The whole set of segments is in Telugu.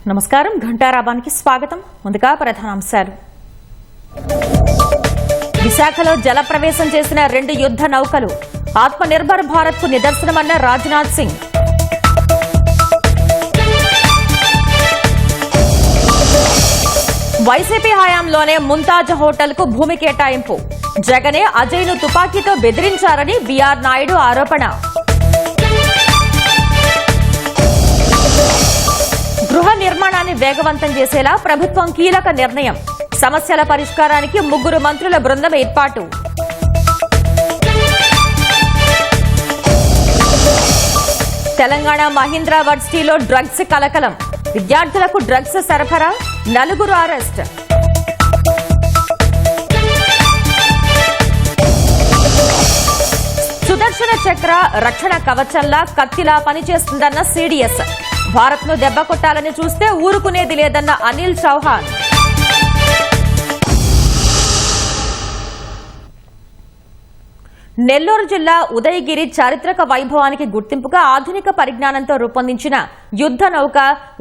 నమస్కారం ఘంటారాబానికి స్వాగతం. ముందుగా ప్రధానాంశాలు. విశాఖలో జల ప్రవేశం చేసిన 2 యుద్ధ నౌకలు ఆత్మనిర్భర్ భారత్ కు నిదర్శనమన్న రాజ్నాథ్ సింగ్. వైసీపీ హయాంలోనే ముంతాజ్ హోటల్ కు భూమి కేటాయింపు. జగనే అజయ్ ను తుపాకీతో బెదిరించారని బీఆర్ నాయుడు ఆరోపణ. గృహ నిర్మాణాన్ని వేగవంతం చేసేలా ప్రభుత్వం కీలక నిర్ణయం. సమస్యల పరిష్కారానికి 3 మంత్రుల బృందం ఏర్పాటు. తెలంగాణ మహీంద్రా వర్సిటీలో డ్రగ్స్ కలకలం. విద్యార్థులకు డ్రగ్స్ సరఫరా, 4 అరెస్ట్. సుదర్శన చక్ర రక్షణ కవచంలా కత్తిలా పనిచేస్తుందన్న సీడీఎస్. భారత్ ను దెబ్బ కొట్టాలని చూస్తే ఊరుకునేది లేదన్న అనిల్ చౌహాన్. నెల్లూరు జిల్లా ఉదయగిరి చారిత్రక వైభవానికి గుర్తింపుగా ఆధునిక పరిజ్ఞానంతో రూపొందించిన యుద్ధ నౌక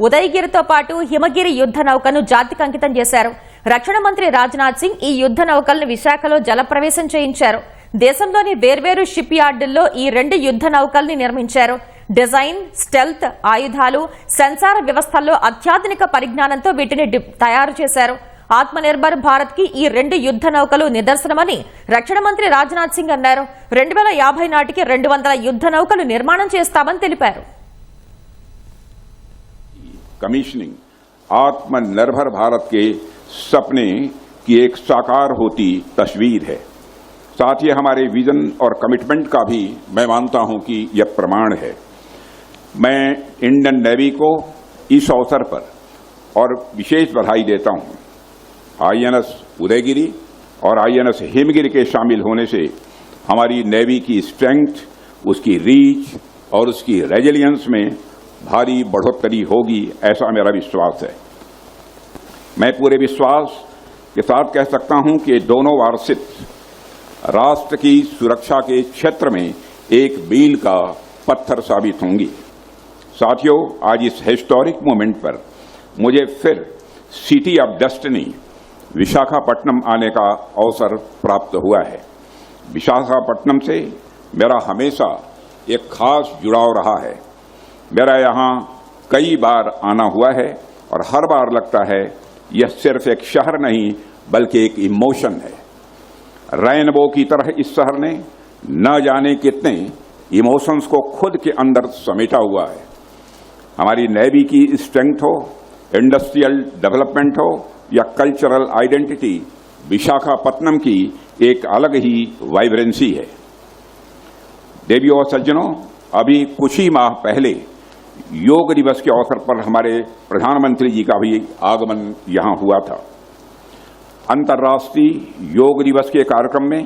ఉదయగిరితో పాటు హిమగిరి యుద్ధ నౌకను జాతికి అంకితం చేశారు. రక్షణ మంత్రి రాజ్నాథ్ సింగ్ ఈ యుద్ధ నౌకలను విశాఖలో జలప్రవేశం చేయించారు. దేశంలోని వేర్వేరు షిప్ యార్డుల్లో ఈ 2 యుద్ధ నౌకల్ని నిర్మించారు. డిజైన్, స్టెల్త్, ఆయుధాలు, సెన్సార్ వ్యవస్థల్లో అత్యాధునిక పరిజ్ఞానంతో వీటిని తయారు చేశారు. ఆత్మనిర్భర్ భారత్ కి ఈ 2 యుద్ధ నౌకలు నిదర్శనమని రక్షణ మంత్రి రాజ్నాథ్ సింగ్ అన్నారు. 2050 నాటికి 200 యుద్ధ నౌకలు నిర్మాణం చేస్తామని తెలిపారు. कमीशनिंग आत्मनिर्भर भारत के सपने की एक साकार होती तस्वीर है। साथ ही हमारे विजन और कमिटमेंट का भी मैं मानता हूं कि यह प्रमाण है। मैं इंडियन नेवी को इस अवसर पर और विशेष बधाई देता हूं। आईएनएस उदयगिरी और आईएनएस हिमगिरी के शामिल होने से हमारी नेवी की स्ट्रेंथ, उसकी रीच और उसकी रेजिलियंस में भारी बढ़ोतरी होगी, ऐसा मेरा विश्वास है। मैं पूरे विश्वास के साथ कह सकता हूं कि दोनों वारसित राष्ट्र की सुरक्षा के क्षेत्र में एक मील का पत्थर साबित होंगी। साथियों, आज इस हिस्टोरिक मोमेंट पर मुझे फिर सिटी ऑफ डेस्टिनी विशाखापट्टनम आने का अवसर प्राप्त हुआ है। विशाखापट्टनम से मेरा हमेशा एक खास जुड़ाव रहा है। मेरा यहाँ कई बार आना हुआ है और हर बार लगता है यह सिर्फ एक शहर नहीं बल्कि एक इमोशन है। रेनबो की तरह इस शहर ने न जाने कितने इमोशंस को खुद के अंदर समेटा हुआ है। हमारी नेवी की स्ट्रेंथ हो, इंडस्ट्रियल डेवलपमेंट हो या कल्चरल आइडेंटिटी, विशाखापट्टनम की एक अलग ही वाइब्रेंसी है। देवियों और सज्जनों, अभी कुछ ही माह पहले योग दिवस के अवसर पर हमारे प्रधानमंत्री जी का भी आगमन यहां हुआ था। अंतर्राष्ट्रीय योग दिवस के कार्यक्रम में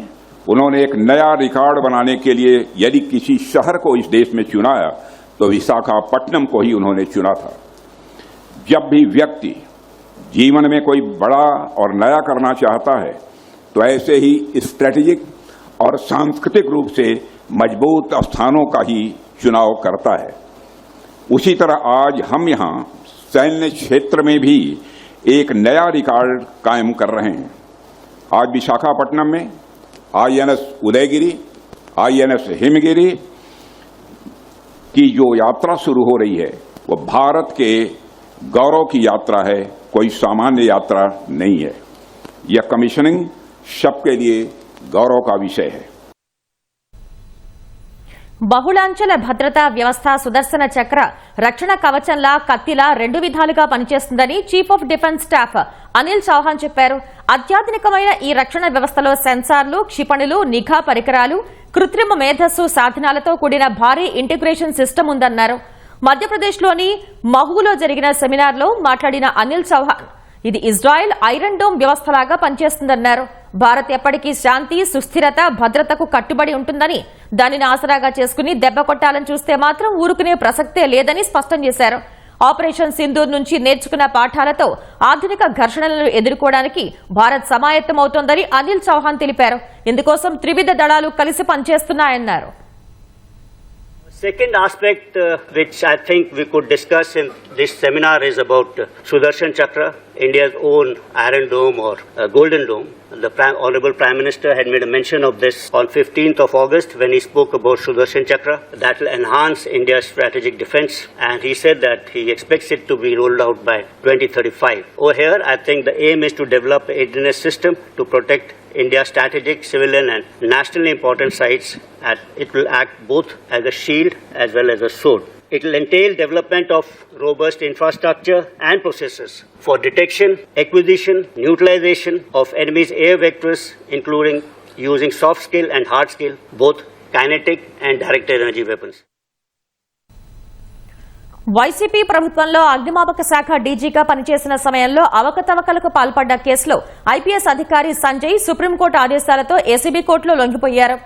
उन्होंने एक नया रिकॉर्ड बनाने के लिए यदि किसी शहर को इस देश में चुनाया तो विशाखापट्टनम को ही उन्होंने चुना था। जब भी व्यक्ति जीवन में कोई बड़ा और नया करना चाहता है तो ऐसे ही स्ट्रेटेजिक और सांस्कृतिक रूप से मजबूत स्थानों का ही चुनाव करता है। उसी तरह आज हम यहाँ सैन्य क्षेत्र में भी एक नया रिकॉर्ड कायम कर रहे हैं। आज विशाखापट्टनम में आईएनएस उदयगिरी, आईएनएस हिमगिरी की जो यात्रा शुरू हो रही है वो भारत के गौरव की यात्रा है, कोई सामान्य यात्रा नहीं है। यह कमीशनिंग सबके लिए गौरव का विषय है। బహుళాంచెల భద్రతా వ్యవస్థ సుదర్శన చక్ర రక్షణ కవచంలా కత్తిలా 2 విధాలుగా పనిచేస్తుందని chief of defence staff Anil Chauhan చెప్పారు. అత్యాధునికమైన ఈ రక్షణ వ్యవస్థలో సెన్సార్లు, క్షిపణులు, నిఘా పరికరాలు, కృత్రిమ మేధస్సు సాధనాలతో కూడిన భారీ ఇంటిగ్రేషన్ సిస్టమ్ ఉందన్నారు. మధ్యప్రదేశ్లోని మహూలో జరిగిన సెమినార్లో మాట్లాడిన అనిల్ చౌహాన్ ఇది ఇజ్రాయెల్ ఐరన్ డోమ్ వ్యవస్థలాగా పనిచేస్తుందన్నారు. భారత్ ఎప్పటికీ శాంతి, సుస్థిరత, భద్రతకు కట్టుబడి ఉంటుందని, దానిని ఆసరాగా చేసుకుని దెబ్బ కొట్టాలని చూస్తే మాత్రం ఊరుకునే ప్రసక్తే లేదని స్పష్టం చేశారు. ఆపరేషన్ సింధూర్ నుంచి నేర్చుకున్న పాఠాలతో ఆధునిక ఘర్షణలను ఎదుర్కోవడానికి భారత్ సమాయత్తమవుతోందని అనిల్ చౌహాన్ తెలిపారు. ఇందుకోసం త్రివిధ దళాలు కలిసి పనిచేస్తున్నాయన్నారు. Second aspect which I think we could discuss in this seminar is about Sudarshan Chakra, India's own Iron Dome or Golden Dome. The Honorable Prime Minister had made a mention of this on 15th of August when he spoke about Sudarshan Chakra. That will enhance India's strategic defense, and he said that he expects it to be rolled out by 2035. Over here, I think the aim is to develop an Indian system to protect India's strategic, civilian and nationally important sites, and it will act both as a shield as well as a sword. It will entail development of robust infrastructure and processes for detection, acquisition, neutralization of enemy's air vectors, including using soft skill and hard skill, both kinetic and directed energy weapons. YCP ప్రభుత్వంలో అగ్నిమాపక శాఖ డీజీగా పనిచేసిన సమయంలో అవకతవకలకు పాల్పడ్డ కేసులో ఐపీఎస్ అధికారి సంజయ్ సుప్రీంకోర్టు ఆదేశాలతో ఏసీబీ కోర్టులో లొంగిపోయారు.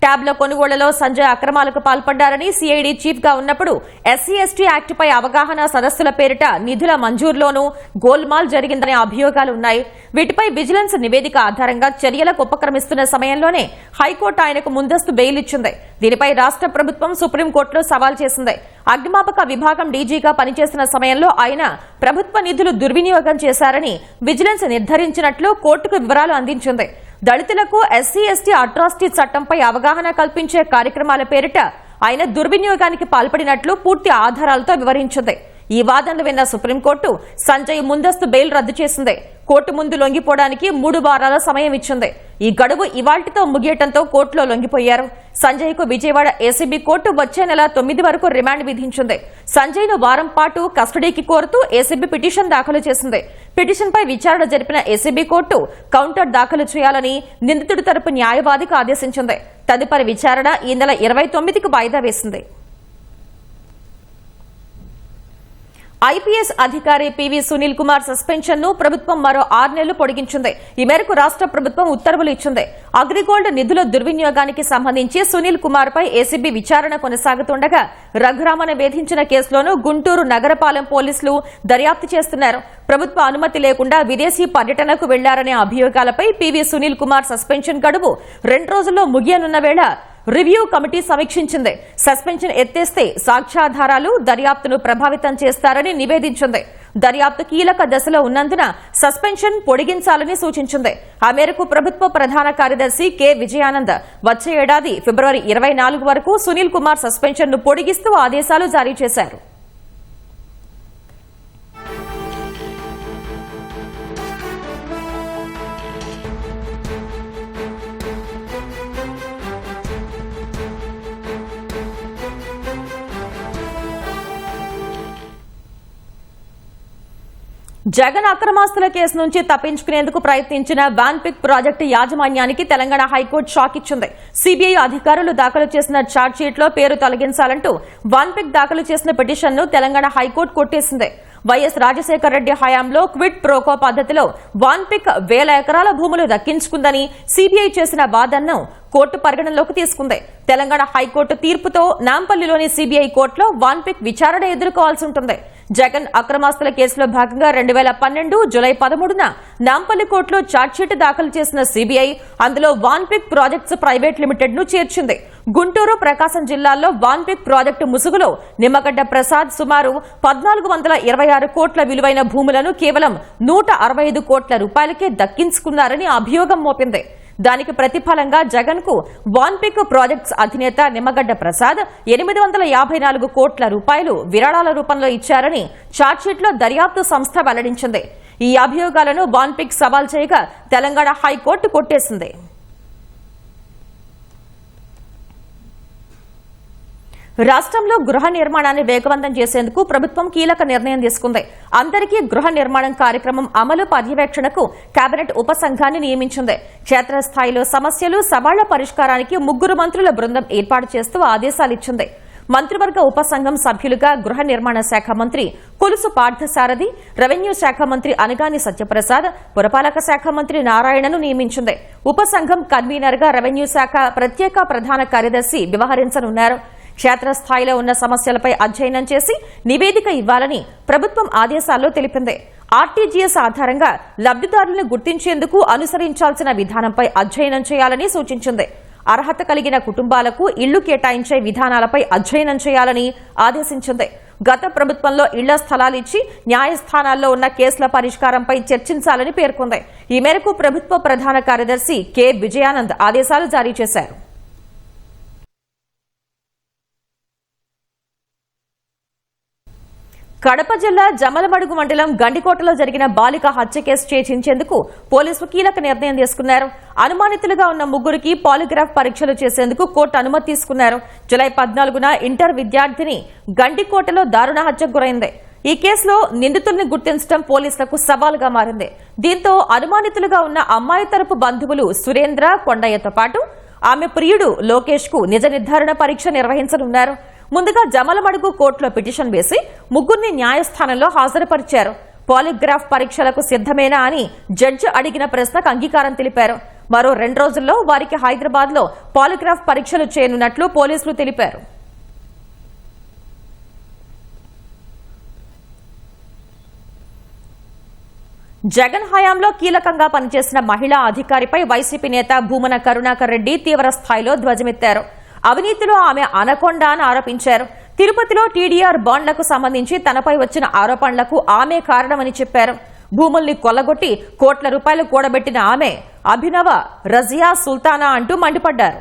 ట్యాబ్ల కొనుగోళ్లలో సంజయ్ అక్రమాలకు పాల్పడ్డారని సీఐడీ చీఫ్ గా ఉన్నప్పుడు ఎస్సీ ఎస్టీ యాక్టుపై అవగాహన సదస్సుల పేరిట నిధుల మంజూరులోనూ గోల్మాల్ జరిగిందనే అభియోగాలున్నాయి. వీటిపై విజిలెన్స్ నివేదిక ఆధారంగా చర్యలకు ఉపక్రమిస్తున్న సమయంలోనే హైకోర్టు ఆయనకు ముందస్తు బెయిల్ ఇచ్చింది. దీనిపై రాష్ట్ర ప్రభుత్వం సుప్రీంకోర్టులో సవాల్ చేసింది. అగ్నిమాపక విభాగం డీజీగా పనిచేసిన సమయంలో ఆయన ప్రభుత్వ నిధులు దుర్వినియోగం చేశారని విజిలెన్స్ నిర్ధారించినట్లు కోర్టుకు వివరాలు అందించింది. దళితులకు ఎస్సీ ఎస్టీ అట్రాసిటీ చట్టంపై అవగాహన కల్పించే కార్యక్రమాల పేరిట ఆయన దుర్వినియోగానికి పాల్పడినట్లు పూర్తి ఆధారాలతో వివరించింది. ఈ వాదనలు విన్న సుప్రీంకోర్టు సంజయ్ ముందస్తు బెయిల్ రద్దు చేసింది. కోర్టు ముందు లొంగిపోవడానికి 3 వారాల సమయం ఇచ్చింది. ఈ గడువు ఇవాళ్టితో ముగియటంతో కోర్టులో లొంగిపోయారు. సంజయ్ కు విజయవాడ ఏసీబీ కోర్టు వచ్చే నెల 9 వరకు రిమాండ్ విధించింది. సంజయ్ ను వారం పాటు కస్టడీకి కోరుతూ ఏసీబీ పిటిషన్ దాఖలు చేసింది. పిటిషన్పై విచారణ జరిపిన ఏసీబీ కోర్టు కౌంటర్ దాఖలు చేయాలని నిందితుడి తరపు న్యాయవాదికి ఆదేశించింది. తదుపరి విచారణ ఈ నెల 29కి వాయిదా వేసింది. ఐపీఎస్ అధికారి పివి సునీల్ కుమార్ సస్పెన్షన్ ను ప్రభుత్వం మరో 6 నెలలు పొడిగించింది. ఈ మేరకు రాష్ట్ర ప్రభుత్వం ఉత్తర్వులు ఇచ్చింది. అగ్రిగోల్డ్ నిధుల దుర్వినియోగానికి సంబంధించి సునీల్ కుమార్ పై ఏసీబీ విచారణ కొనసాగుతుండగా రఘురామను వేధించిన కేసులోనూ గుంటూరు నగరపాలెం పోలీసులు దర్యాప్తు చేస్తున్నారు. ప్రభుత్వ అనుమతి లేకుండా విదేశీ పర్యటనకు వెళ్లారనే అభియోగాలపై పివి సునీల్ కుమార్ సస్పెన్షన్ గడువు 2 రోజుల్లో ముగియనున్న వేళ రివ్యూ కమిటీ సమీక్షించింది. సస్పెన్షన్ ఎత్తేస్తే సాక్ష్యాధారాలు దర్యాప్తును ప్రభావితం చేస్తారని నివేదించింది. దర్యాప్తు కీలక దశలో ఉన్నందున సస్పెన్షన్ పొడిగించాలని సూచించింది. ఆ మేరకు ప్రభుత్వ ప్రధాన కార్యదర్శి కె విజయానంద్ వచ్చే ఏడాది ఫిబ్రవరి 24 వరకు సునీల్ కుమార్ సస్పెన్షన్ ను పొడిగిస్తూ ఆదేశాలు జారీ చేశారు. జగన్ అక్రమాస్తుల కేసు నుంచి తప్పించుకునేందుకు ప్రయత్నించిన వాన్పిక్ ప్రాజెక్టు యాజమాన్యానికి తెలంగాణ హైకోర్టు షాక్ ఇచ్చింది. సీబీఐ అధికారులు దాఖలు చేసిన ఛార్జ్షీట్లో పేరు తొలగించాలంటూ వాన్పిక్ దాఖలు చేసిన పిటిషన్ను తెలంగాణ హైకోర్టు కొట్టేసింది. వైఎస్ రాజశేఖర రెడ్డి హయాంలో క్విడ్ ప్రోకో పద్ధతిలో వాన్పిక్ 1000 ఎకరాల భూములు దక్కించుకుందని సీబీఐ చేసిన వాదనను కోర్టు పరిగణనలోకి తీసుకుంది. తెలంగాణ హైకోర్టు తీర్పుతో నాంపల్లిలోని సీబీఐ కోర్టులో వాన్పిక్ విచారణ ఎదుర్కోవాల్సి ఉంటుంది. జగన్ అక్రమాస్తుల కేసులో భాగంగా 2012 జులై 13న నాంపల్లి కోర్టులో ఛార్జ్షీట్ దాఖలు చేసిన సీబీఐ అందులో వాన్పిక్ ప్రాజెక్ట్స్ ప్రైవేట్ లిమిటెడ్ ను చేర్చింది. గుంటూరు, ప్రకాశం జిల్లాల్లో వాన్పిక్ ప్రాజెక్టు ముసుగులో నిమ్మగడ్డ ప్రసాద్ సుమారు 1426 కోట్ల విలువైన భూములను కేవలం 165 కోట్ల రూపాయలకే దక్కించుకున్నారని అభియోగం మోపింది. దానికి ప్రతిఫలంగా జగన్ కు వాన్పిక్ ప్రాజెక్ట్స్ అధినేత నిమ్మగడ్డ ప్రసాద్ 854 కోట్ల రూపాయలు విరాళాల రూపంలో ఇచ్చారని ఛార్జ్షీట్లో దర్యాప్తు సంస్థ వెల్లడించింది. ఈ అభియోగాలను వాన్పిక్ సవాల్ చేయగా తెలంగాణ హైకోర్టు కొట్టేసింది. రాష్ట్రంలో గృహ నిర్మాణాన్ని వేగవంతం చేసేందుకు ప్రభుత్వం కీలక నిర్ణయం తీసుకుంది. అందరికీ గృహ నిర్మాణం కార్యక్రమం అమలు పర్యవేక్షణకు కేబినెట్ ఉపసంఘాన్ని నియమించింది. క్షేత్రస్థాయిలో సమస్యలు, సవాళ్ల పరిష్కారానికి 3 మంత్రుల బృందం ఏర్పాటు చేస్తూ ఆదేశాలిచ్చింది. మంత్రివర్గ ఉపసంఘం సభ్యులుగా గృహ నిర్మాణ శాఖ మంత్రి కొలుసు పార్థసారథి, రెవెన్యూ శాఖ మంత్రి అనగాని సత్యప్రసాద్, పురపాలక శాఖ మంత్రి నారాయణను నియమించింది. ఉపసంఘం కన్వీనర్ గా రెవెన్యూ శాఖ ప్రత్యేక ప్రధాన కార్యదర్శి వ్యవహరించనున్నారు. క్షేత్రస్థాయిలో ఉన్న సమస్యలపై అధ్యయనం చేసి నివేదిక ఇవ్వాలని ప్రభుత్వం ఆదేశాల్లో తెలిపింది. ఆర్టీజీఎస్ ఆధారంగా లబ్దిదారులను గుర్తించేందుకు అనుసరించాల్సిన విధానంపై అధ్యయనం చేయాలని సూచించింది. అర్హత కలిగిన కుటుంబాలకు ఇళ్లు కేటాయించే విధానాలపై అధ్యయనం చేయాలని ఆదేశించింది. గత ప్రభుత్వంలో ఇళ్ల స్థలాలు ఇచ్చి న్యాయస్థానాల్లో ఉన్న కేసుల పరిష్కారంపై చర్చించాలని పేర్కొంది. ఈ మేరకు ప్రభుత్వ ప్రధాన కార్యదర్శి కె విజయానంద్ ఆదేశాలు జారీ చేశారు. కడప జిల్లా జమలమడుగు మండలం గండికోటలో జరిగిన బాలిక హత్య కేసు ఛేదించేందుకు పోలీసులు కీలక నిర్ణయం తీసుకున్నారు. అనుమానితులుగా ఉన్న ముగ్గురికి పాలిగ్రాఫ్ పరీక్షలు చేసేందుకు కోర్టు అనుమతి తీసుకున్నారు. జులై 14న ఇంటర్ విద్యార్థిని గండికోటలో దారుణ హత్యకు గురైంది. ఈ కేసులో నిందితుల్ని గుర్తించడం పోలీసులకు సవాలుగా మారింది. దీంతో అనుమానితులుగా ఉన్న అమ్మాయి తరపు బంధువులు సురేంద్ర, కొండయ్యతో పాటు ఆమె ప్రియుడు లోకేష్ కు నిజ నిర్ధారణ పరీక్ష నిర్వహించనున్నారు. ముందుగా జమలమడుగు కోర్టులో పిటిషన్ వేసి ముగ్గురిని న్యాయస్థానంలో హాజరుపరిచారు. పాలిగ్రాఫ్ పరీక్షలకు సిద్దమేనా అని జడ్జి అడిగిన ప్రశ్నకు అంగీకారం తెలిపారు. మరో 2 రోజుల్లో వారికి హైదరాబాద్ లో పాలిగ్రాఫ్ పరీక్షలు చేయనున్నట్లు పోలీసులు తెలిపారు. జగన్ హయాంలో కీలకంగా పనిచేసిన మహిళా అధికారిపై వైసీపీ నేత భూమన కరుణాకర్ రెడ్డి తీవ్ర స్థాయిలో ధ్వజమెత్తారు. అవినీతిలో ఆమె అనకొండ అని ఆరోపించారు. తిరుపతిలో టీడీఆర్ బాండ్లకు సంబంధించి తనపై వచ్చిన ఆరోపణలకు ఆమె కారణమని చెప్పారు. భూముల్ని కొల్లగొట్టి కోట్ల రూపాయలు కూడబెట్టిన ఆమె అభినవ రజియా సుల్తానా అంటూ మండిపడ్డారు.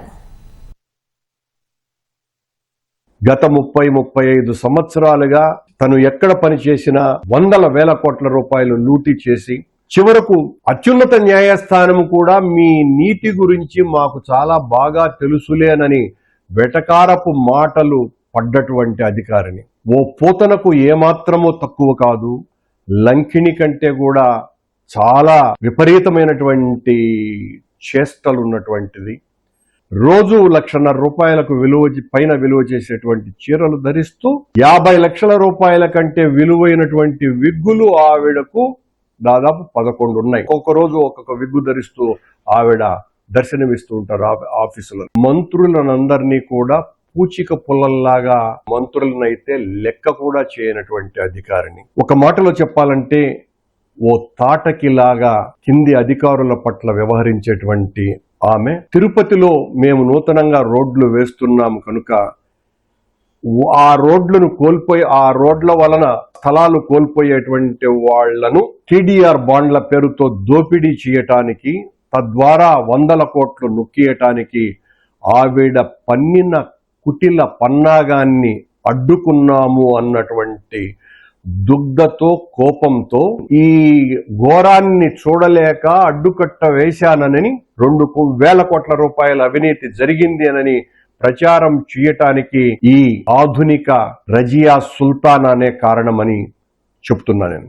గత 30-35 సంవత్సరాలుగా తను ఎక్కడ పనిచేసినా వందల వేల కోట్ల రూపాయలు లూటీ చేసి చివరకు అత్యున్నత న్యాయస్థానం కూడా మీ నీతి గురించి మాకు చాలా బాగా తెలుసులేనని వెటకారపు మాటలు పడ్డటువంటి అధికారిని. ఓ పూతనకు ఏమాత్రమూ తక్కువ కాదు. లంకిణి కంటే కూడా చాలా విపరీతమైనటువంటి చేష్టలు ఉన్నటువంటిది. రోజు 1,50,000 రూపాయలకు పైన విలువ చేసేటువంటి చీరలు ధరిస్తూ 50 లక్షల రూపాయల కంటే విలువైనటువంటి విగ్గులు ఆవిడకు దాదాపు 11 ఉన్నాయి. ఒక్కొక్క రోజు ఒక్కొక్క విగ్గు ధరిస్తూ ఆవిడ దర్శనమిస్తూ ఉంటారు ఆఫీసులో. మంత్రులనందరినీ కూడా పూచిక పుల్లల్లాగా మంత్రులనైతే లెక్క కూడా చేయనటువంటి అధికారిని. ఒక మాటలో చెప్పాలంటే ఓ తాటకిలాగా కింది అధికారుల పట్ల వ్యవహరించేటువంటి ఆమె. తిరుపతిలో మేము నూతనంగా రోడ్లు వేస్తున్నాము కనుక ఆ రోడ్లను ఆ రోడ్ల వలన స్థలాలు కోల్పోయేటువంటి వాళ్లను టీడీఆర్ బాండ్ల పేరుతో దోపిడీ చేయటానికి, తద్వారా 100 కోట్లు నొక్కియటానికి ఆవిడ పన్నిన కుటిల పన్నాగాన్ని అడ్డుకున్నాము అన్నటువంటి దుగ్ధతో, కోపంతో ఈ ఘోరాన్ని చూడలేక అడ్డుకట్ట వేశానని 2,000 కోట్ల రూపాయల అవినీతి జరిగింది అని ప్రచారం చేయటానికి ఈ ఆధునిక రజియా సుల్తాన్ అనే కారణమని చెప్తున్నా నేను.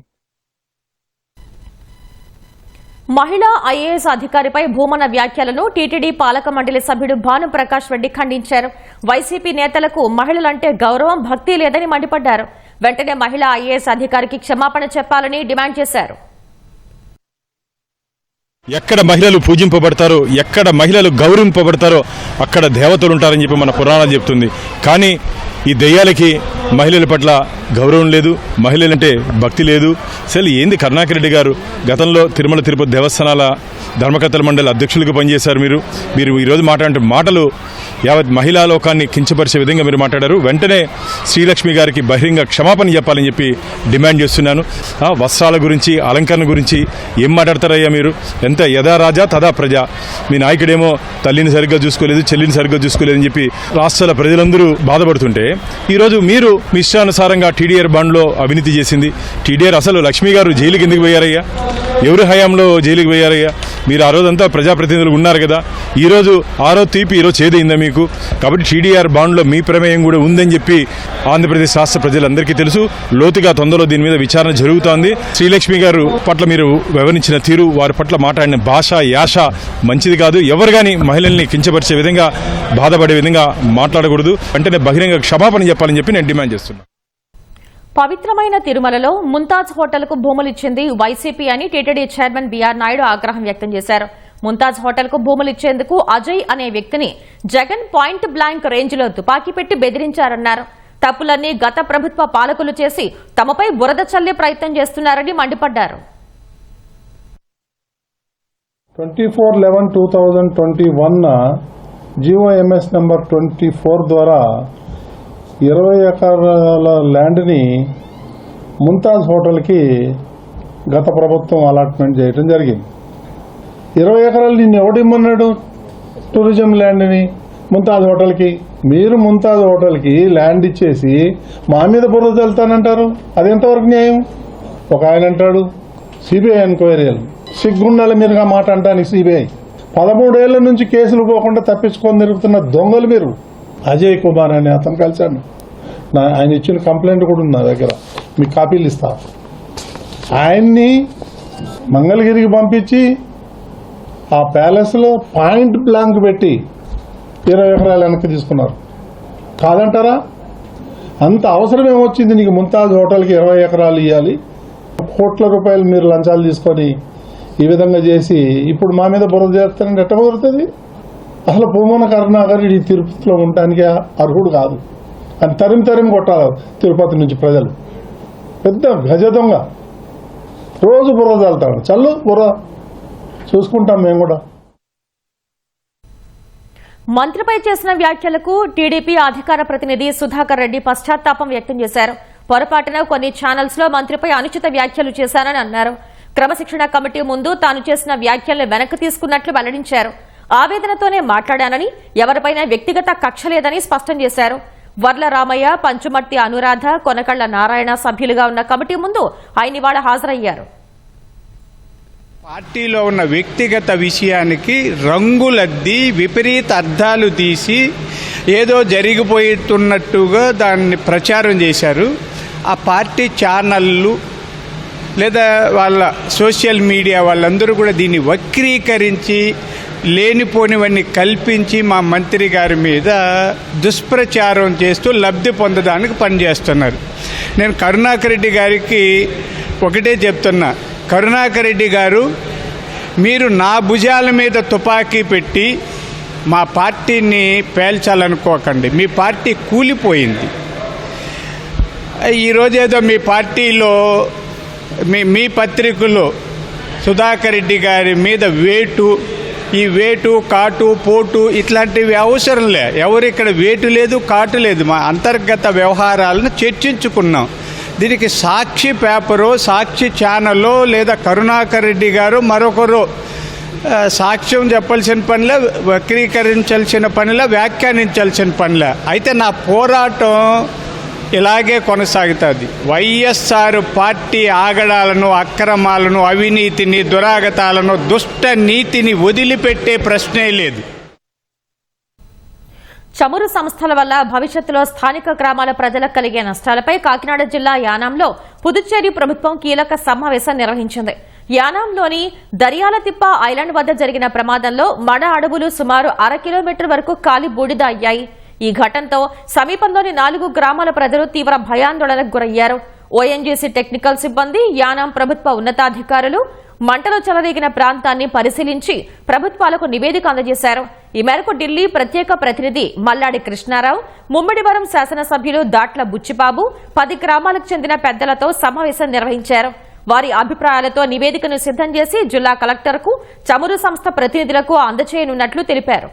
మహిళా ఐఏఎస్ అధికారిపై భూమన వ్యాఖ్యలను టీటీడీ పాలక మండలి సభ్యుడు భానుప్రకాష్ రెడ్డి ఖండించారు. వైసీపీ నేతలకు మహిళలంటే గౌరవం, భక్తి లేదని మండిపడ్డారు. వెంటనే మహిళా ఐఏఎస్ అధికారికి క్షమాపణ చెప్పాలని డిమాండ్ చేశారు. ఎక్కడ మహిళలు పూజింపబడతారో, ఎక్కడ మహిళలు గౌరవింపబడతారో అక్కడ దేవతలు ఉంటారని చెప్పి మన పురాణాలు చెప్తుంది. కానీ ఈ దెయ్యాలకి మహిళల పట్ల గౌరవం లేదు, మహిళలంటే భక్తి లేదు. అసలు ఏంది కరుణాకర్ రెడ్డి గారు? గతంలో తిరుమల తిరుపతి దేవస్థానాల ధర్మకర్తల మండలి అధ్యక్షులుగా పనిచేశారు. మీరు ఈరోజు మాట్లాడే మాటలు యావత్ మహిళా లోకాన్ని కించపరిచే విధంగా మీరు మాట్లాడారు. వెంటనే శ్రీలక్ష్మి గారికి బహిరంగ క్షమాపణ చెప్పాలని చెప్పి డిమాండ్ చేస్తున్నాను. వస్త్రాల గురించి, అలంకరణ గురించి ఏం మాట్లాడతారయ్యా మీరు? ఎంత యథా రాజా తదా ప్రజ. మీ నాయకుడేమో తల్లిని సరిగ్గా చూసుకోలేదు, చెల్లిని సరిగ్గా చూసుకోలేదని చెప్పి రాష్ట్రాల ప్రజలందరూ బాధపడుతుంటే ఈరోజు మీరు మీ ఇష్టానుసారంగా టీడీఆర్ బాండ్లో అవినీతి చేసింది. టీడీఆర్ అసలు లక్ష్మి గారు జైలుకి ఎందుకు పోయారయ్యా? ఎవరి హయాంలో జైలుకి పోయారయ్యా? మీరు ఆ రోజంతా ప్రజాప్రతినిధులు ఉన్నారు కదా. ఈరోజు ఆరో తీపి ఈరోజు చేదైందా మీకు? కాబట్టి టీడీఆర్ బాండ్లో మీ ప్రమేయం కూడా ఉందని చెప్పి ఆంధ్రప్రదేశ్ రాష్ట్ర ప్రజలందరికీ తెలుసు. లోతుగా తొందరలో దీని మీద విచారణ జరుగుతోంది. శ్రీలక్ష్మి గారు పట్ల మీరు వివరించిన తీరు, వారి పట్ల మాట్లాడిన భాష, యాష మంచిది కాదు. ఎవరు కానీ మహిళల్ని కించపరిచే విధంగా, బాధపడే విధంగా మాట్లాడకూడదు. వెంటనే బహిరంగ క్షమాపణ చెప్పాలని చెప్పి నేను డిమాండ్ చేస్తున్నాను. పవిత్రమైన తిరుమలలో ముంతాజ్ హోటల్కు భూములిచ్చింది వైసీపీ అని టీటీడీ చైర్మన్ బీఆర్ నాయుడు ఆగ్రహం వ్యక్తం చేశారు. ముంతాజ్ హోటల్కు భూములిచ్చేందుకు అజయ్ అనే వ్యక్తిని జగన్ పాయింట్ బ్లాంక్ రేంజ్లో తుపాకీ పెట్టి బెదిరించారన్నారు. తప్పులన్నీ గత ప్రభుత్వ పాలకులు చేసి తమపై బురద చల్లే ప్రయత్నం చేస్తున్నారని మండిపడ్డారు. 24/11/2021 జీఓఎంఎస్ నెంబర్ 24 ద్వారా 20 ఎకరాల ల్యాండ్ని ముంతాజ్ హోటల్కి గత ప్రభుత్వం అలాట్మెంట్ చేయడం జరిగింది. 20 ఎకరాలు నిన్ను ఎవడిమ్మన్నాడు టూరిజం ల్యాండ్ని ముంతాజ్ హోటల్కి? మీరు ముంతాజ్ హోటల్కి ల్యాండ్ ఇచ్చేసి మా మీద బురద వెళ్తానంటారు. అది ఎంతవరకు న్యాయం? ఒక ఆయన అంటాడు సిబిఐ ఎంక్వైరీలు. సిగ్గుండాలి మీరుగా మాట అంటానికి. సిబిఐ 13 ఏళ్ల నుంచి కేసులు పోకుండా తప్పించుకొని తిరుగుతున్న దొంగలు మీరు. అజయ్ కుమార్ అనే అతను కలిశాను. ఆయన ఇచ్చిన కంప్లైంట్ కూడా ఉంది నా దగ్గర, మీకు కాపీలు ఇస్తా. ఆయన్ని మంగళగిరికి పంపించి ఆ ప్యాలెస్లో పాయింట్ బ్లాంక్ పెట్టి 20 ఎకరాలు వెనక్కి తీసుకున్నారు. కాదంటారా? అంత అవసరం ఏమొచ్చింది నీకు ముంతాజ్ హోటల్కి 20 ఎకరాలు ఇవ్వాలి? కోట్ల రూపాయలు మీరు లంచాలు తీసుకొని ఈ విధంగా చేసి ఇప్పుడు మా మీద బురద చేస్తారంటే ఎట్ట కుదురుతుంది? అసలు పూమన కరుణాకర్ ఈ తిరుపతిలో ఉండడానికి అర్హుడు కాదు అని తరిమి కొట్టాలి తిరుపతి నుంచి ప్రజలు. పెద్ద గజ దొంగ, రోజు బుర్ర చల్లుతాడు. చల్లు బుర్ర, చూసుకుంటాం మేము కూడా. మంత్రిపై చేసిన వ్యాఖ్యలకు టీడీపీ అధికార ప్రతినిధి సుధాకర్ రెడ్డి పశ్చాత్తాపం వ్యక్తం చేశారు. పొరపాటున కొన్ని ఛానల్స్ లో మంత్రిపై అనుచిత వ్యాఖ్యలు చేశారని అన్నారు. క్రమశిక్షణ కమిటీ ముందు తాను చేసిన వ్యాఖ్యలను వెనక్కి తీసుకున్నట్లు వెల్లడించారు. ఆవేదనతోనే మాట్లాడానని, ఎవరిపైనా వ్యక్తిగత కక్ష లేదని స్పష్టం చేశారు. వర్ల రామయ్య, పంచుమర్తి అనురాధ, కొనకళ్ల నారాయణ సభ్యులుగా ఉన్న కమిటీ ముందు ఆయన ఇవాళ హాజరయ్యారు. పార్టీలో ఉన్న వ్యక్తిగత విషయానికి రంగులద్ది విపరీత అర్థాలు తీసి ఏదో జరిగిపోతున్నట్టుగా దాన్ని ప్రచారం చేశారు. ఆ పార్టీ ఛానళ్ళు లేదా వాళ్ళ సోషల్ మీడియా వాళ్ళందరూ కూడా దీన్ని వక్రీకరించి లేనిపోనివన్నీ కల్పించి మా మంత్రి గారి మీద దుష్ప్రచారం చేస్తూ లబ్ధి పొందడానికి పనిచేస్తున్నారు. నేను కరుణాకర్ రెడ్డి గారికి ఒకటే చెప్తున్నా, కరుణాకర్ రెడ్డి గారు, మీరు నా భుజాల మీద తుపాకీ పెట్టి మా పార్టీని పేల్చాలనుకోకండి. మీ పార్టీ కూలిపోయింది. ఈరోజేదో మీ పార్టీలో మీ పత్రికలో సుధాకర్ రెడ్డి గారి మీద ఈ వేటు కాటు పోటు ఇట్లాంటివి అవసరం లే. ఎవరు ఇక్కడ వేటు లేదు కాటు లేదు. మా అంతర్గత వ్యవహారాలను చర్చించుకున్నాం. దీనికి సాక్షి పేపరు, సాక్షి ఛానల్లో లేదా కరుణాకర్ రెడ్డి గారు మరొకరు సాక్ష్యం చెప్పాల్సిన పనిలే, వక్రీకరించాల్సిన పనిలే, వ్యాఖ్యానించాల్సిన పనిలే. అయితే నా పోరాటం ఇలాగే కొనసాగుతుంది. వైఎస్ఆర్ పార్టీ ఆగడాలను, అక్రమాలను, అవినీతిని, దురాగతాలను, దుష్ట నీతిని వదిలిపెట్టే ప్రశ్నే లేదు. చమురు సంస్థల వల్ల భవిష్యత్తులో స్థానిక గ్రామాల ప్రజలకు కలిగే నష్టాలపై కాకినాడ జిల్లా యానాంలో పుదుచ్చేరి ప్రభుత్వం కీలక సమావేశం నిర్వహించింది. యానాంలోని దర్యాలతిప్ప ఐలాండ్ వద్ద జరిగిన ప్రమాదంలో మడ అడవులు సుమారు 1/2 కిలోమీటర్ వరకు కాలి బూడిద అయ్యాయి. ఈ ఘటనతో సమీపంలోని 4 గ్రామాల ప్రజలు తీవ్ర భయాందోళనకు గురయ్యారు. ఓఎన్జీసీ టెక్నికల్ సిబ్బంది, యానాం ప్రభుత్వ ఉన్నతాధికారులు మంటలు చెలరేగిన ప్రాంతాన్ని పరిశీలించి ప్రభుత్వాలకు నివేదిక అందజేశారు. ఈ మేరకు ఢిల్లీ ప్రత్యేక ప్రతినిధి మల్లాడి కృష్ణారావు, ముమ్మిడివరం శాసనసభ్యులు దాట్ల బుచ్చిబాబు 10 గ్రామాలకు చెందిన పెద్దలతో సమావేశం నిర్వహించారు. వారి అభిప్రాయాలతో నివేదికను సిద్ధం చేసి జిల్లా కలెక్టర్కు, చమురు సంస్థ ప్రతినిధులకు అందజేయనున్నట్లు తెలిపారు.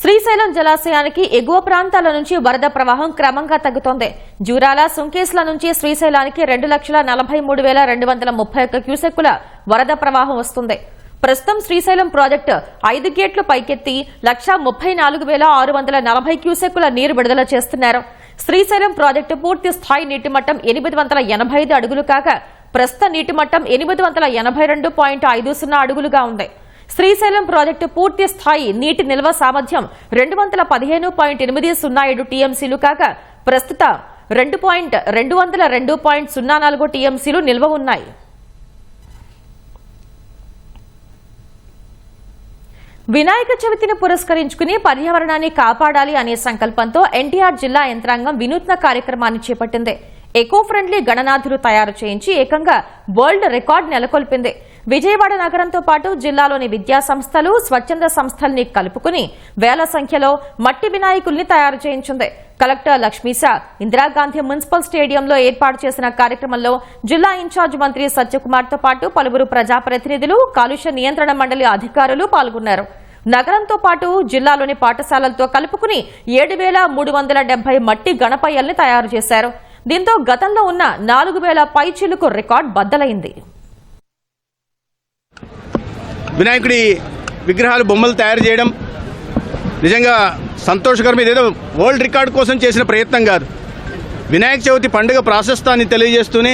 శ్రీశైలం జలాశయానికి ఎగువ ప్రాంతాల నుంచి వరద ప్రవాహం క్రమంగా తగ్గుతోంది. జూరాల, సుంకేస్ల నుంచి శ్రీశైలానికి 2,43,231 క్యూసెక్కుల వరద ప్రవాహం వస్తుంది. ప్రస్తుతం శ్రీశైలం ప్రాజెక్టు 5 గేట్లు పైకెత్తి 1,34,640 క్యూసెక్కుల నీరు విడుదల చేస్తున్నారు. శ్రీశైలం ప్రాజెక్టు పూర్తి స్థాయి నీటి మట్టం 885 అడుగులు కాగా ప్రస్తుత నీటి మట్టం 882.50 అడుగులుగా ఉంది. శ్రీశైలం ప్రాజెక్టు పూర్తి స్థాయి నీటి నిల్వ సామర్థ్యం 215.807 టీఎంసీలు కాగా ప్రస్తుత 202.04 టీఎంసీలు నిల్వ ఉన్నాయి. వినాయక చవితిని పురస్కరించుకుని పర్యావరణాన్ని కాపాడాలి అనే సంకల్పంతో ఎన్టీఆర్ జిల్లా యంత్రాంగం వినూత్న కార్యక్రమాన్ని చేపట్టింది. ఎకో ఫ్రెండ్లీ గణనాథులు తయారు చేయించి ఏకంగా వరల్డ్ రికార్డు నెలకొల్పింది. విజయవాడ నగరంతో పాటు జిల్లాలోని విద్యా సంస్థలు, స్వచ్ఛంద సంస్థల్ని కలుపుకుని వేల సంఖ్యలో మట్టి వినాయకుల్ని తయారు చేయించింది. కలెక్టర్ లక్ష్మీశా ఇందిరాగాంధీ మున్సిపల్ స్టేడియంలో ఏర్పాటు చేసిన కార్యక్రమంలో జిల్లా ఇన్ఛార్జ్ మంత్రి సత్యకుమార్తో పాటు పలువురు ప్రజాప్రతినిధులు, కాలుష్య నియంత్రణ మండలి అధికారులు పాల్గొన్నారు. నగరంతో పాటు జిల్లాలోని పాఠశాలలతో కలుపుకుని 7,370 మట్టి గణపయ్యల్ని తయారు చేశారు. దీంతో గతంలో ఉన్న 4,000 పైచిలుకు రికార్డ్ బద్దలైంది. వినాయకుడి విగ్రహాలు బొమ్మలు తయారు చేయడం నిజంగా సంతోషకరం. ఇదేదో వరల్డ్ రికార్డ్ కోసం చేసిన ప్రయత్నం కాదు. వినాయక చవితి పండుగ ప్రాశస్తాన్ని తెలియజేస్తూనే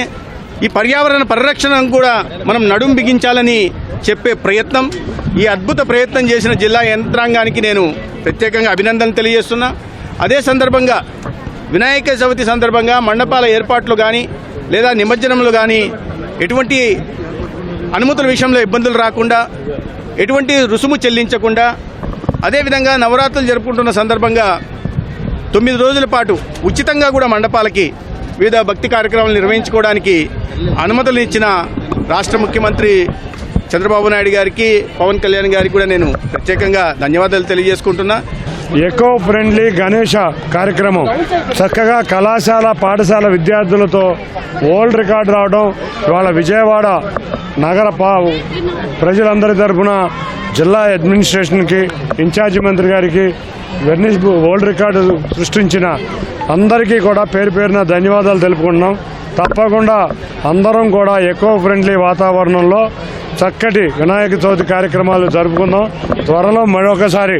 ఈ పర్యావరణ పరిరక్షణను కూడా మనం నడుం బిగించాలని చెప్పే ప్రయత్నం, ఈ అద్భుత ప్రయత్నం చేసిన జిల్లా యంత్రాంగానికి నేను ప్రత్యేకంగా అభినందనలు తెలియజేస్తున్నా. అదే సందర్భంగా వినాయక చవితి సందర్భంగా మండపాల ఏర్పాట్లు కానీ లేదా నిమజ్జనంలో కానీ ఎటువంటి అనుమతుల విషయంలో ఇబ్బందులు రాకుండా, ఎటువంటి రుసుము చెల్లించకుండా, అదేవిధంగా నవరాత్రులు జరుపుకుంటున్న సందర్భంగా 9 రోజుల పాటు ఉచితంగా కూడా మండపాలకి వివిధ భక్తి కార్యక్రమాలు నిర్వహించుకోవడానికి అనుమతులు ఇచ్చిన రాష్ట్ర ముఖ్యమంత్రి చంద్రబాబు నాయుడు గారికి, పవన్ కళ్యాణ్ గారికి కూడా నేను ప్రత్యేకంగా ధన్యవాదాలు తెలియజేసుకుంటున్నా. ఎకో ఫ్రెండ్లీ గణేష కార్యక్రమం చక్కగా కళాశాల పాఠశాల విద్యార్థులతో వరల్డ్ రికార్డు రావడం, ఇవాళ విజయవాడ నగర ప్రజలందరి తరఫున జిల్లా అడ్మినిస్ట్రేషన్కి, ఇన్ఛార్జి మంత్రి గారికి, వెర్నిస్ వరల్డ్ రికార్డు సృష్టించిన అందరికీ కూడా పేరు పేరున ధన్యవాదాలు తెలుపుకుంటున్నాం. తప్పకుండా అందరం కూడా ఎకో ఫ్రెండ్లీ వాతావరణంలో చక్కటి వినాయక చవితి కార్యక్రమాలు జరుపుకుందాం. త్వరలో మరొకసారి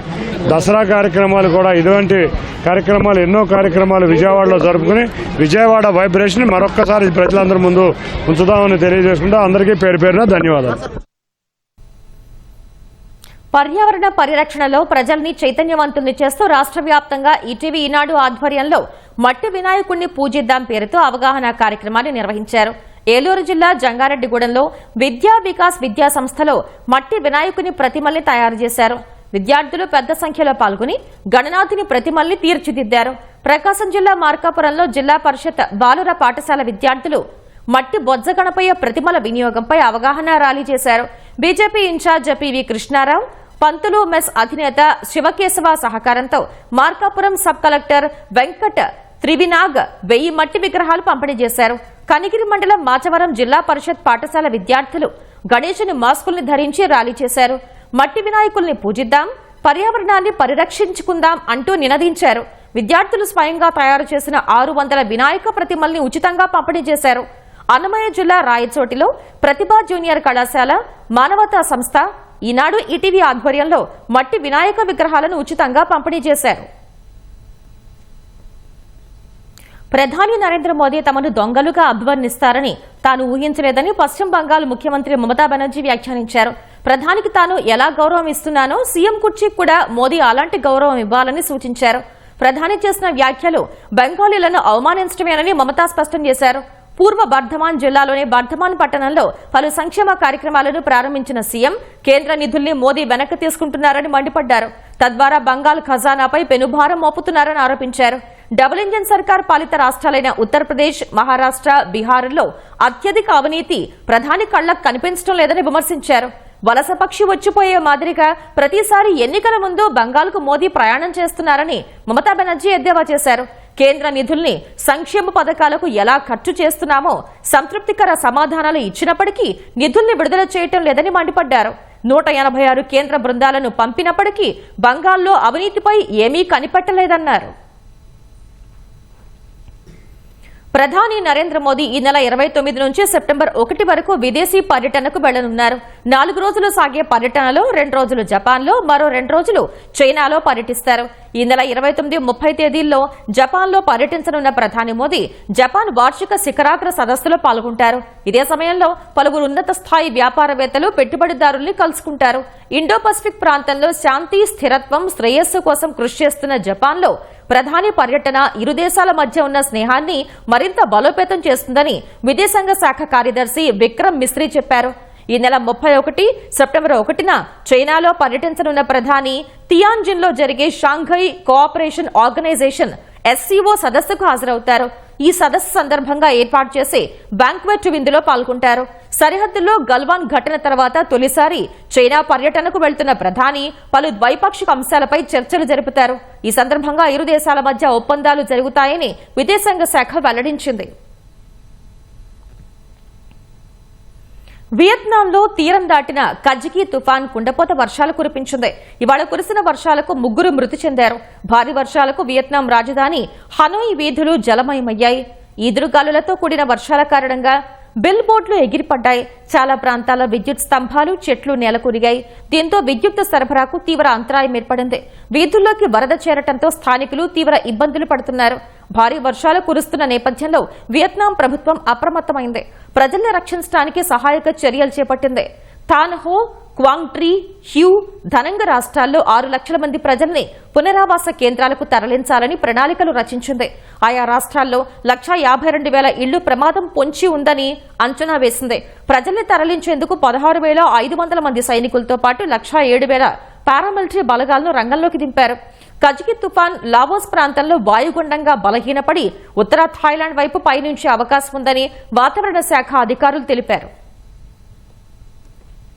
దసరా కార్యక్రమాలు కూడా, ఇటువంటి కార్యక్రమాలు ఎన్నో కార్యక్రమాలు విజయవాడలో జరుపుకుని విజయవాడ వైబ్రేషన్ మరొక్కసారి ప్రజలందరి ముందు ఉంచుదామని తెలియజేసుకుంటూ అందరికీ పేరు పేరున ధన్యవాదాలు. పర్యావరణ పరిరక్షణలో ప్రజల్ని చైతన్యవంతుల్ని చేస్తూ రాష్ట్ర వ్యాప్తంగా ఈటీవీ ఈనాడు ఆధ్వర్యంలో మట్టి వినాయకుడిని పూజిద్దాం పేరుతో అవగాహన కార్యక్రమాన్ని నిర్వహించారు. ఏలూరు జిల్లా జంగారెడ్డిగూడెంలో విద్యా వికాస్ విద్యా సంస్థలో మట్టి వినాయకుని ప్రతిమల్ని తయారు చేశారు. విద్యార్థులు పెద్ద సంఖ్యలో పాల్గొని గణనాథుని ప్రతిమల్ని తీర్చిదిద్దారు. ప్రకాశం జిల్లా మార్కాపురంలో జిల్లా పరిషత్ బాలుర పాఠశాల విద్యార్థులు మట్టి బొజ్జ గణపయ్య ప్రతిమల వినియోగంపై అవగాహన ర్యాలీ చేశారు. బీజేపీ ఇన్ఛార్జ్ పివి కృష్ణారావు, పంతులు మెస్ అధినేత శివకేశవ సహకారంతో మార్కాపురం సబ్ కలెక్టర్ వెంకట్ త్రివినాగ్ 1000 మట్టి విగ్రహాలు పంపిణీ చేశారు. కనిగిరి మండలం మాచవరం జిల్లా పరిషత్ పాఠశాల విద్యార్థులు గణేశుని మాస్కుల్ని ధరించి ర్యాలీ చేశారు. మట్టి వినాయకుల్ని పూజిద్దాం, పర్యావరణాన్ని పరిరక్షించుకుందాం అంటూ నినదించారు. విద్యార్థులు స్వయంగా తయారు చేసిన 600 వినాయక ప్రతిమల్ని ఉచితంగా పంపిణీ చేశారు. అన్నమయ్య జిల్లా రాయచోటిలో ప్రతిభా జూనియర్ కళాశాల, మానవతా సంస్థ, ఈనాడు ఈటీవీ ఆధ్వర్యంలో మట్టి వినాయక విగ్రహాలను ఉచితంగా పంపిణీ చేశారు. ప్రధాని నరేంద్ర మోదీ తమను దొంగలుగా అభివర్ణిస్తారని తాను ఊహించలేదని పశ్చిమ బంగాల్ ముఖ్యమంత్రి మమతా బెనర్జీ వ్యాఖ్యానించారు. ప్రధానికి తాను ఎలా గౌరవం ఇస్తున్నానో సీఎం కుర్చీకి కూడా మోదీ అలాంటి గౌరవం ఇవ్వాలని సూచించారు. ప్రధాని చేసిన వ్యాఖ్యలు బెంగాలీలను అవమానించడమేనని మమతా స్పష్టం చేశారు. పూర్వ బర్ధమాన్ జిల్లాలోని బర్ధమాన్ పట్టణంలో పలు సంక్షేమ కార్యక్రమాలను ప్రారంభించిన సీఎం కేంద్ర నిధుల్ని మోదీ వెనక్కి తీసుకుంటున్నారని మండిపడ్డారు. తద్వారా బంగాల్ ఖజానాపై పెనుభారం మోపుతున్నారని ఆరోపించారు. డబుల్ ఇంజన్ సర్కార్ పాలిత రాష్ట్రాలైన ఉత్తరప్రదేశ్, మహారాష్ట్ర, బీహార్లో అత్యధిక అవినీతి ప్రధాని కళ్లకు కనిపించడం లేదని విమర్శించారు. వలస పక్షి వచ్చిపోయే మాదిరిగా ప్రతిసారి ఎన్నికల ముందు బంగాల్కు మోదీ ప్రయాణం చేస్తున్నారని మమతా బెనర్జీ ఎద్దేవా చేశారు. కేంద్ర నిధుల్ని సంక్షేమ పథకాలకు ఎలా ఖర్చు చేస్తున్నామో సంతృప్తికర సమాధానాలు ఇచ్చినప్పటికీ నిధుల్ని విడుదల చేయటం లేదని మండిపడ్డారు. 186 కేంద్ర బృందాలను పంపినప్పటికీ బంగాల్లో అవినీతిపై ఏమీ కనిపెట్టలేదన్నారు. ప్రధాని నరేంద్ర మోదీ ఈ నెల 29 నుంచి సెప్టెంబర్ 1 వరకు విదేశీ పర్యటనకు వెళ్లనున్నారు. 4 రోజులు సాగే పర్యటనలో 2 రోజులు జపాన్లో, మరో 2 రోజులు చైనాలో పర్యటిస్తారు. ఈ నెల 29, 30 తేదీల్లో జపాన్లో పర్యటించనున్న ప్రధాని మోదీ జపాన్ వార్షిక శిఖరాగ్ర సదస్సులో పాల్గొంటారు. ఇదే సమయంలో పలువురు ఉన్నత స్థాయి వ్యాపారవేత్తలు, పెట్టుబడిదారుల్ని కలుసుకుంటారు. ఇండో పసిఫిక్ ప్రాంతంలో శాంతి, స్థిరత్వం, శ్రేయస్సు కోసం కృషి చేస్తున్న జపాన్లో ప్రధాని పర్యటన ఇరు దేశాల మధ్య ఉన్న స్నేహాన్ని మరింత బలోపేతం చేస్తుందని విదేశాంగ శాఖ కార్యదర్శి విక్రమ్ మిస్రీ చెప్పారు. ఈ నెల 31 సెప్టెంబర్ 1న చైనాలో పర్యటించనున్న ప్రధాని తియాన్జిన్లో జరిగే షాంఘై కోఆపరేషన్ ఆర్గనైజేషన్ SCO సదస్సుకు హాజరవుతారు. ఈ సదస్సు సందర్భంగా ఏర్పాటు చేసే బ్యాంక్వెట్ విందులో పాల్గొంటారు. సరిహద్దుల్లో గల్వాన్ ఘటన తర్వాత తొలిసారి చైనా పర్యటనకు వెళ్తున్న ప్రధాని పలు ద్వైపాక్షిక అంశాలపై చర్చలు జరుపుతారు. ఈ సందర్భంగా ఇరు దేశాల మధ్య ఒప్పందాలు జరుగుతాయని విదేశాంగ శాఖ వెల్లడించింది. వియత్నాంలో తీరం దాటిన కజికి తుఫాన్ కుండపోత వర్షాలు కురిపించింది. ఇవాళ కురిసిన వర్షాలకు 3 మృతి చెందారు. భారీ వర్షాలకు వియత్నాం రాజధాని హనోయ్ వీధులు జలమయమయ్యాయి. ఈదురుగాలులతో కూడిన వర్షాల కారణంగా బిల్ బోర్డులు ఎగిరిపడ్డాయి. చాలా ప్రాంతాల్లో విద్యుత్ స్తంభాలు, చెట్లు నేలకూరిగాయి. దీంతో విద్యుత్ సరఫరాకు తీవ్ర అంతరాయం ఏర్పడింది. వీధుల్లోకి వరద చేరటంతో స్థానికులు తీవ్ర ఇబ్బందులు పడుతున్నారు. భారీ వర్షాలు కురుస్తున్న నేపథ్యంలో వియత్నాం ప్రభుత్వం అప్రమత్తమైంది. ప్రజల్ని రక్షించడానికి సహాయక చర్యలు చేపట్టింది. థాన్ హో, క్వాంగ్ ట్రీ, హ్యూ, ధనంగ రాష్ట్రాల్లో 6 లక్షల మంది ప్రజల్ని పునరావాస కేంద్రాలకు తరలించాలని ప్రణాళికలు రచించింది. ఆయా రాష్ట్రాల్లో 1,52,000 ఇళ్లు ప్రమాదం పొంచి ఉందని అంచనా వేసింది. ప్రజల్ని తరలించేందుకు 16,500 మంది సైనికులతో పాటు 107,000 పారామిలిటరీ బలగాలను రంగంలోకి దింపారు. కజికి తుఫాన్ లావోస్ ప్రాంతంలో వాయుగుండంగా బలహీనపడి ఉత్తర థాయిలాండ్ వైపు పయనించే అవకాశం ఉందని వాతావరణ శాఖ అధికారులు తెలిపారు.